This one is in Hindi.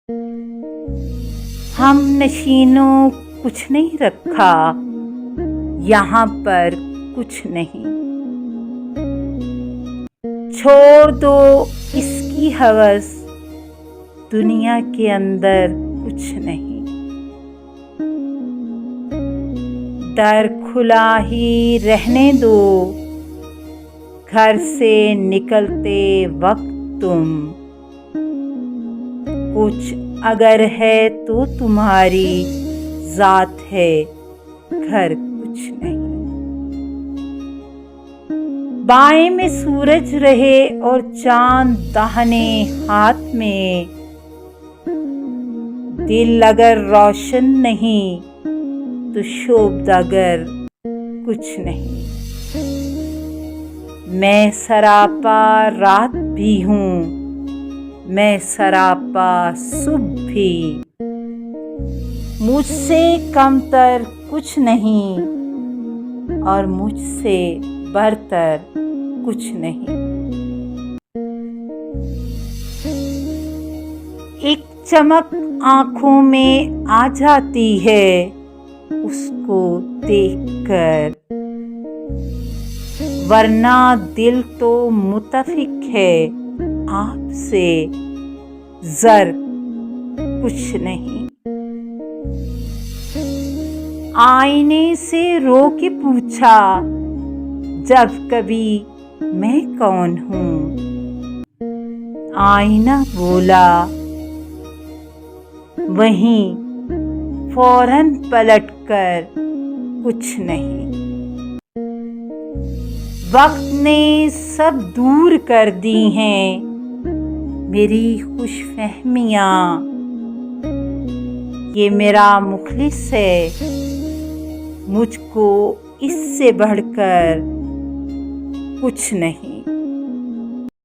हम नशीनों कुछ नहीं रखा, यहाँ पर कुछ नहीं। छोड़ दो इसकी हवस, दुनिया के अंदर कुछ नहीं। दर खुला ही रहने दो, घर से निकलते वक्त तुम। कुछ अगर है तो तुम्हारी जात है, घर कुछ नहीं। बाएं में सूरज रहे और चांद दाहिने हाथ में, दिल अगर रोशन नहीं तो शोबदागर कुछ नहीं। मैं सरापा रात भी हूँ, मैं सरापा सुबह भी। मुझसे कमतर कुछ नहीं और मुझसे बरतर कुछ नहीं। एक चमक आँखों में आ जाती है उसको देखकर, वरना दिल तो मुतफिक है आपसे, जर कुछ नहीं। आईने से रो के पूछा जब कभी मैं कौन हूँ, आईना बोला वहीं फौरन पलटकर कुछ नहीं। वक्त ने सब दूर कर दी हैं मेरी खुशफहमियाँ, ये मेरा मुखलिस है, मुझको इससे बढ़कर कुछ नहीं।